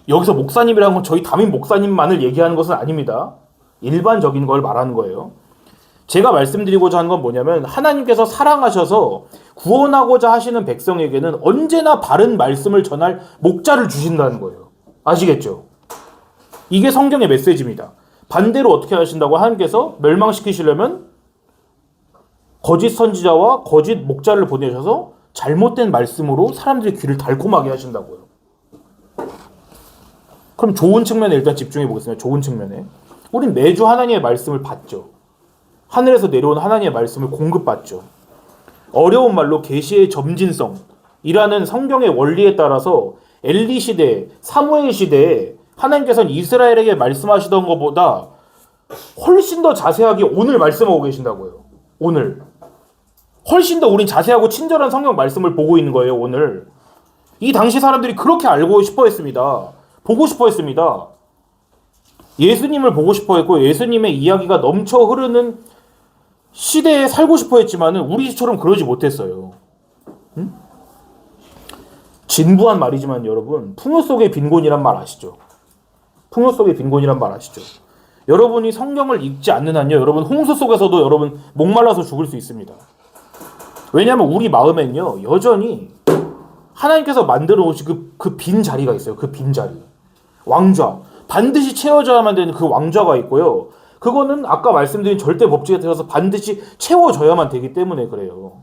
여기서 목사님이라는 건 저희 담임 목사님만을 얘기하는 것은 아닙니다. 일반적인 걸 말하는 거예요. 제가 말씀드리고자 하는 건 뭐냐면 하나님께서 사랑하셔서 구원하고자 하시는 백성에게는 언제나 바른 말씀을 전할 목자를 주신다는 거예요. 아시겠죠? 이게 성경의 메시지입니다. 반대로 어떻게 하신다고? 하나님께서 멸망시키시려면 거짓 선지자와 거짓 목자를 보내셔서 잘못된 말씀으로 사람들의 귀를 달콤하게 하신다고요. 그럼 좋은 측면에 일단 집중해 보겠습니다. 좋은 측면에. 우린 매주 하나님의 말씀을 받죠. 하늘에서 내려온 하나님의 말씀을 공급받죠. 어려운 말로 계시의 점진성이라는 성경의 원리에 따라서 엘리 시대, 사무엘 시대에 하나님께서는 이스라엘에게 말씀하시던 것보다 훨씬 더 자세하게 오늘 말씀하고 계신다고요. 오늘. 훨씬 더 우린 자세하고 친절한 성경 말씀을 보고 있는 거예요, 오늘. 이 당시 사람들이 그렇게 알고 싶어 했습니다. 보고 싶어 했습니다. 예수님을 보고 싶어 했고 예수님의 이야기가 넘쳐 흐르는 시대에 살고 싶어 했지만 우리처럼 그러지 못했어요. 응? 진부한 말이지만 여러분, 풍요 속의 빈곤이란 말 아시죠? 풍요 속의 빈곤이란 말 아시죠? 여러분이 성경을 읽지 않는 한요, 여러분 홍수 속에서도 여러분 목말라서 죽을 수 있습니다. 왜냐하면 우리 마음엔요, 여전히 하나님께서 만들어 놓으신 그 빈 자리가 있어요. 그 빈 자리. 왕좌. 반드시 채워져야만 되는 그 왕좌가 있고요. 그거는 아까 말씀드린 절대 법칙에 들어서 반드시 채워져야만 되기 때문에 그래요.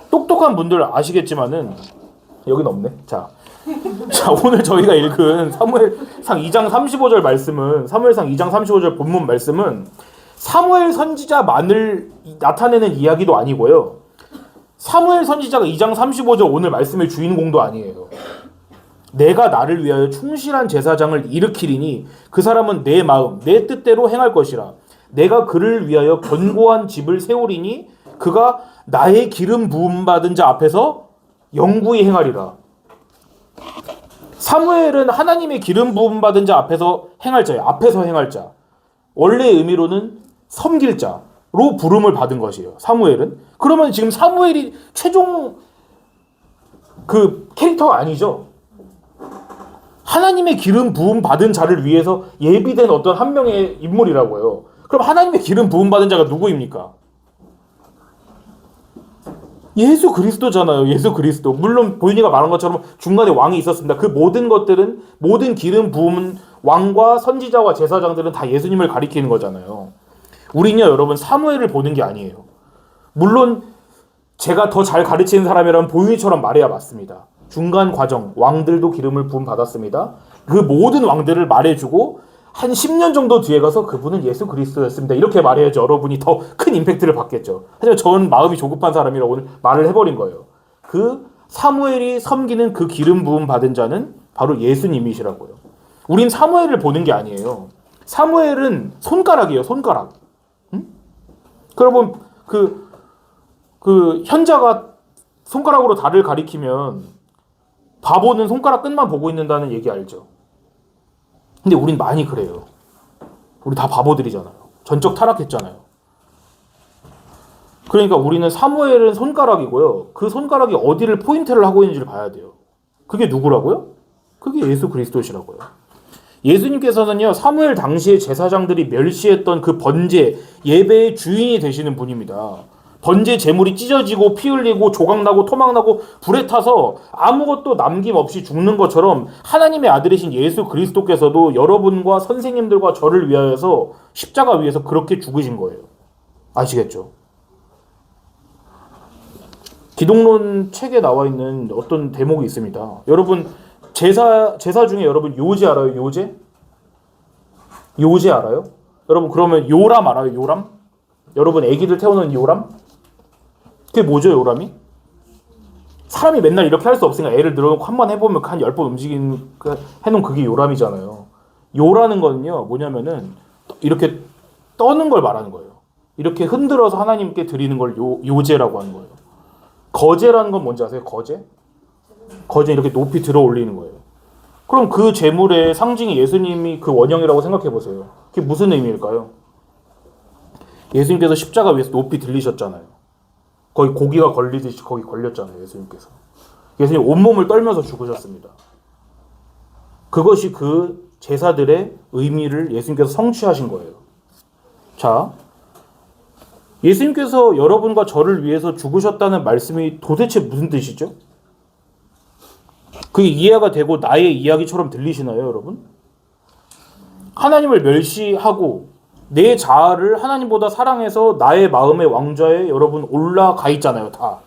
똑똑한 분들 아시겠지만은 여긴 없네. 자, 오늘 저희가 읽은 사무엘상 2장 35절 말씀은, 사무엘상 2장 35절 본문 말씀은 사무엘 선지자만을 나타내는 이야기도 아니고요. 사무엘 선지자가 2장 35절 오늘 말씀의 주인공도 아니에요. 내가 나를 위하여 충실한 제사장을 일으키리니 그 사람은 내 마음, 내 뜻대로 행할 것이라. 내가 그를 위하여 견고한 집을 세우리니 그가 나의 기름 부음 받은 자 앞에서 영구히 행하리라. 사무엘은 하나님의 기름 부음 받은 자 앞에서 행할 자예요. 앞에서 행할 자. 원래의 의미로는 섬길 자로 부름을 받은 것이에요. 사무엘은. 그러면 지금 사무엘이 최종 그 캐릭터가 아니죠. 하나님의 기름 부음 받은 자를 위해서 예비된 어떤 한 명의 인물이라고요. 그럼 하나님의 기름 부음 받은 자가 누구입니까? 예수 그리스도잖아요. 예수 그리스도. 물론 보윤이가 말한 것처럼 중간에 왕이 있었습니다. 그 모든 것들은, 모든 기름 부음은 왕과 선지자와 제사장들은 다 예수님을 가리키는 거잖아요. 우리는요, 여러분, 사무엘을 보는 게 아니에요. 물론 제가 더 잘 가르치는 사람이라면 보윤이처럼 말해야 맞습니다. 중간 과정, 왕들도 기름을 부음 받았습니다. 그 모든 왕들을 말해주고 한 10년 정도 뒤에 가서 그분은 예수 그리스도였습니다. 이렇게 말해야지 여러분이 더 큰 임팩트를 받겠죠. 하지만 저는 마음이 조급한 사람이라 오늘 말을 해버린 거예요. 그 사무엘이 섬기는 그 기름 부음 받은 자는 바로 예수님이시라고요. 우린 사무엘을 보는 게 아니에요. 사무엘은 손가락이에요. 손가락. 응? 여러분 그 현자가 손가락으로 달을 가리키면 바보는 손가락 끝만 보고 있는다는 얘기 알죠? 근데 우린 많이 그래요. 우리 다 바보들이잖아요. 전적 타락했잖아요. 그러니까 우리는 사무엘은 손가락이고요. 그 손가락이 어디를 포인트를 하고 있는지를 봐야 돼요. 그게 누구라고요? 그게 예수 그리스도시라고요. 예수님께서는요, 사무엘 당시에 제사장들이 멸시했던 그 번제, 예배의 주인이 되시는 분입니다. 번제 제물이 찢어지고 피 흘리고 조각나고 토막나고 불에 타서 아무것도 남김없이 죽는 것처럼 하나님의 아들이신 예수 그리스도께서도 여러분과 선생님들과 저를 위하여서 십자가 위에서 그렇게 죽으신 거예요. 아시겠죠? 기독론 책에 나와 있는 어떤 대목이 있습니다. 여러분 제사 중에 여러분 요제 알아요? 요제? 요제 알아요? 여러분 그러면 요람 알아요? 요람? 여러분 애기들 태우는 요람? 그게 뭐죠, 요람이? 사람이 맨날 이렇게 할 수 없으니까 애를 늘어놓고 한 번 해보면 한 10번 움직이는, 해놓은 그게 요람이잖아요. 요라는 거는요, 뭐냐면은, 이렇게 떠는 걸 말하는 거예요. 이렇게 흔들어서 하나님께 드리는 걸 요제라고 하는 거예요. 거제라는 건 뭔지 아세요? 거제? 거제 이렇게 높이 들어 올리는 거예요. 그럼 그 제물의 상징이 예수님이 그 원형이라고 생각해 보세요. 그게 무슨 의미일까요? 예수님께서 십자가 위에서 높이 들리셨잖아요. 거기 고기가 걸리듯이 거기 걸렸잖아요. 예수님께서. 예수님 온몸을 떨면서 죽으셨습니다. 그것이 그 제사들의 의미를 예수님께서 성취하신 거예요. 자, 예수님께서 여러분과 저를 위해서 죽으셨다는 말씀이 도대체 무슨 뜻이죠? 그게 이해가 되고 나의 이야기처럼 들리시나요, 여러분? 하나님을 멸시하고 내 자아를 하나님보다 사랑해서 나의 마음의 왕좌에 여러분 올라가 있잖아요, 다.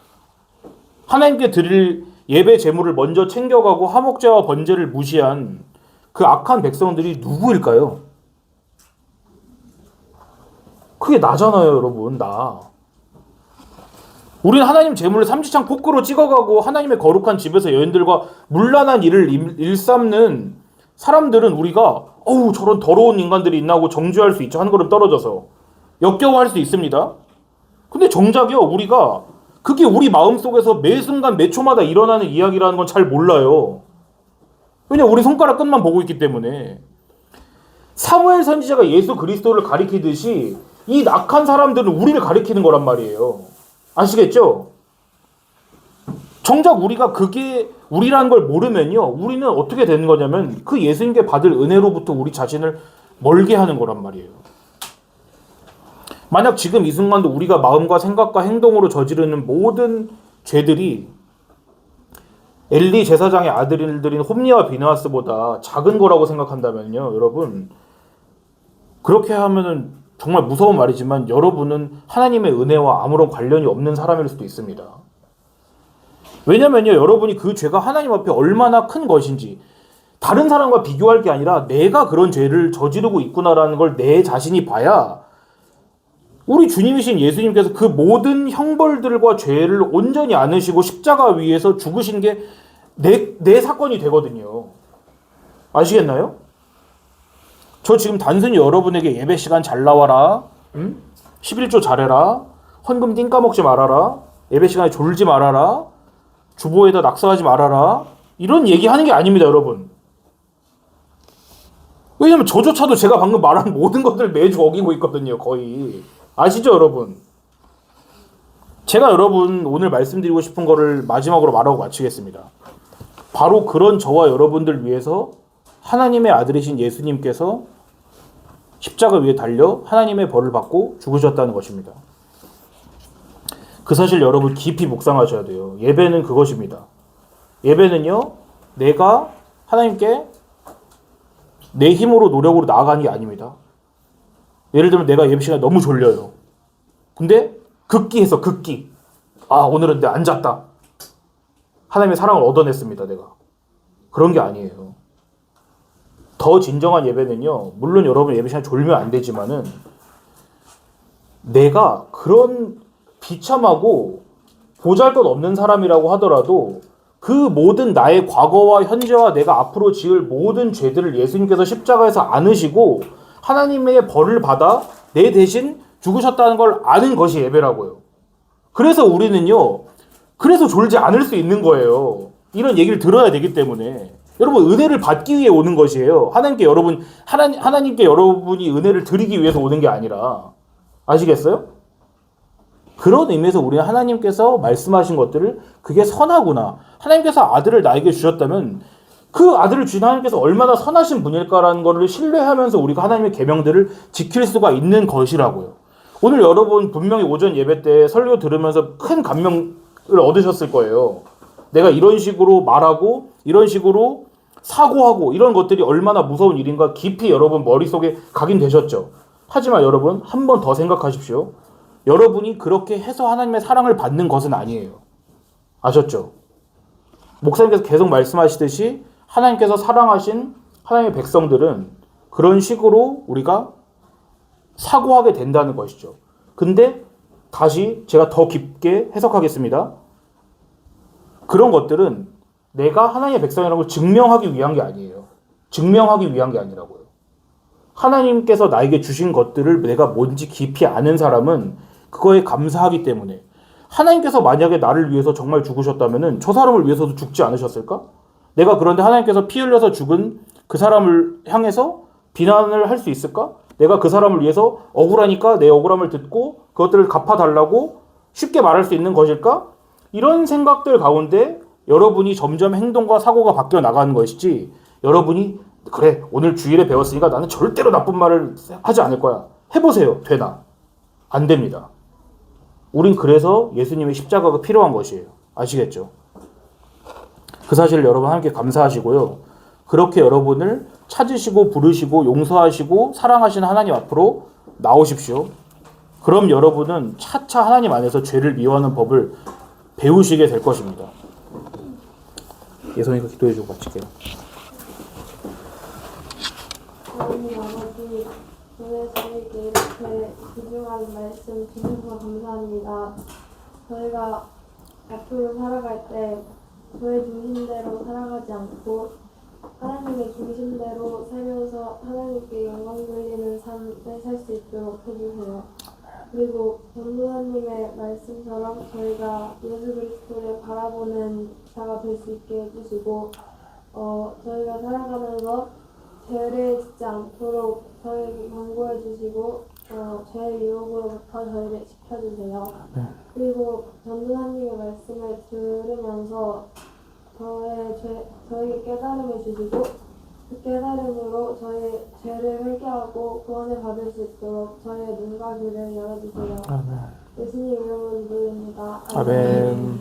하나님께 드릴 예배 제물을 먼저 챙겨가고 화목제와 번제를 무시한 그 악한 백성들이 누구일까요? 그게 나잖아요, 여러분, 나. 우리는 하나님 제물을 삼지창 포크로 찍어가고 하나님의 거룩한 집에서 여인들과 문란한 일을 일삼는 사람들은 우리가 어우 저런 더러운 인간들이 있나 하고 정죄할 수 있죠. 한 걸음 떨어져서 역겨워할 수 있습니다. 근데 정작이요, 우리가 그게 우리 마음속에서 매 순간 매 초마다 일어나는 이야기라는 건 잘 몰라요. 왜냐면 우리 손가락 끝만 보고 있기 때문에. 사무엘 선지자가 예수 그리스도를 가리키듯이 이 악한 사람들은 우리를 가리키는 거란 말이에요. 아시겠죠? 정작 우리가 그게 우리라는 걸 모르면요, 우리는 어떻게 되는 거냐면 그 예수님께 받을 은혜로부터 우리 자신을 멀게 하는 거란 말이에요. 만약 지금 이 순간도 우리가 마음과 생각과 행동으로 저지르는 모든 죄들이 엘리 제사장의 아들들인 홈리와 비느하스보다 작은 거라고 생각한다면요, 여러분, 그렇게 하면은 정말 무서운 말이지만 여러분은 하나님의 은혜와 아무런 관련이 없는 사람일 수도 있습니다. 왜냐면요, 여러분이 그 죄가 하나님 앞에 얼마나 큰 것인지 다른 사람과 비교할 게 아니라 내가 그런 죄를 저지르고 있구나라는 걸 내 자신이 봐야 우리 주님이신 예수님께서 그 모든 형벌들과 죄를 온전히 안으시고 십자가 위에서 죽으신 게 내 사건이 되거든요. 아시겠나요? 저 지금 단순히 여러분에게 예배 시간 잘 나와라, 11조 잘해라, 헌금 띵 까먹지 말아라, 예배 시간에 졸지 말아라. 주보에다 낙서하지 말아라. 이런 얘기하는 게 아닙니다, 여러분. 왜냐면 저조차도 제가 방금 말한 모든 것들을 매주 어기고 있거든요, 거의. 아시죠, 여러분? 제가 여러분 오늘 말씀드리고 싶은 거를 마지막으로 말하고 마치겠습니다. 바로 그런 저와 여러분들 위해서 하나님의 아들이신 예수님께서 십자가 위에 달려 하나님의 벌을 받고 죽으셨다는 것입니다. 그 사실 여러분 깊이 묵상하셔야 돼요. 예배는 그것입니다. 예배는요, 내가 하나님께 내 힘으로 노력으로 나아가는 게 아닙니다. 예를 들면 내가 예배 시간에 너무 졸려요. 근데 극기해서 극기. 아, 오늘은 내가 안 잤다. 하나님의 사랑을 얻어냈습니다, 내가. 그런 게 아니에요. 더 진정한 예배는요, 물론 여러분 예배 시간에 졸면 안 되지만은 내가 그런 비참하고 보잘것없는 사람이라고 하더라도 그 모든 나의 과거와 현재와 내가 앞으로 지을 모든 죄들을 예수님께서 십자가에서 안으시고 하나님의 벌을 받아 내 대신 죽으셨다는 걸 아는 것이 예배라고요. 그래서 우리는요, 그래서 졸지 않을 수 있는 거예요. 이런 얘기를 들어야 되기 때문에. 여러분, 은혜를 받기 위해 오는 것이에요. 하나님께 여러분이 은혜를 드리기 위해서 오는 게 아니라. 아시겠어요? 그런 의미에서 우리는 하나님께서 말씀하신 것들을 그게 선하구나. 하나님께서 아들을 나에게 주셨다면 그 아들을 주신 하나님께서 얼마나 선하신 분일까라는 것을 신뢰하면서 우리가 하나님의 계명들을 지킬 수가 있는 것이라고요. 오늘 여러분 분명히 오전 예배 때 설교 들으면서 큰 감명을 얻으셨을 거예요. 내가 이런 식으로 말하고 이런 식으로 사고하고 이런 것들이 얼마나 무서운 일인가 깊이 여러분 머릿속에 각인되셨죠. 하지만 여러분 한 번 더 생각하십시오. 여러분이 그렇게 해서 하나님의 사랑을 받는 것은 아니에요. 아셨죠? 목사님께서 계속 말씀하시듯이 하나님께서 사랑하신 하나님의 백성들은 그런 식으로 우리가 사고하게 된다는 것이죠. 근데 다시 제가 더 깊게 해석하겠습니다. 그런 것들은 내가 하나님의 백성이라는 걸 증명하기 위한 게 아니에요. 증명하기 위한 게 아니라고요. 하나님께서 나에게 주신 것들을 내가 뭔지 깊이 아는 사람은 그거에 감사하기 때문에 하나님께서 만약에 나를 위해서 정말 죽으셨다면 저 사람을 위해서도 죽지 않으셨을까? 내가 그런데 하나님께서 피 흘려서 죽은 그 사람을 향해서 비난을 할 수 있을까? 내가 그 사람을 위해서 억울하니까 내 억울함을 듣고 그것들을 갚아달라고 쉽게 말할 수 있는 것일까? 이런 생각들 가운데 여러분이 점점 행동과 사고가 바뀌어 나가는 것이지, 여러분이 그래 오늘 주일에 배웠으니까 나는 절대로 나쁜 말을 하지 않을 거야. 해보세요. 되나? 안 됩니다. 우린 그래서 예수님의 십자가가 필요한 것이에요. 아시겠죠? 그 사실을 여러분 함께 감사하시고요. 그렇게 여러분을 찾으시고 부르시고 용서하시고 사랑하시는 하나님 앞으로 나오십시오. 그럼 여러분은 차차 하나님 안에서 죄를 미워하는 법을 배우시게 될 것입니다. 예선이가 기도해주고 마칠게요. 하나님 아버지, 오늘 저에게 이렇게 귀중한 말씀 주셔서 감사합니다. 저희가 앞으로 살아갈 때 저의 중심대로 살아가지 않고 하나님의 중심대로 살면서 하나님께 영광 돌리는 삶을 살 수 있도록 해주세요. 그리고 전도사님의 말씀처럼 저희가 예수 그리스도를 바라보는 자가 될 수 있게 해주시고 저희가 살아가면서 죄를 짓지 않도록 저희에게 경고해 주시고 죄의 유혹으로부터 저희를 지켜주세요. 그리고 전도사님의 말씀을 들으면서 저에게 깨달음을 주시고 그 깨달음으로 저의 죄를 회개하고 구원을 받을 수 있도록 저의 눈과 귀를 열어주세요. 예수님 이름으로 기도드립니다. 아멘.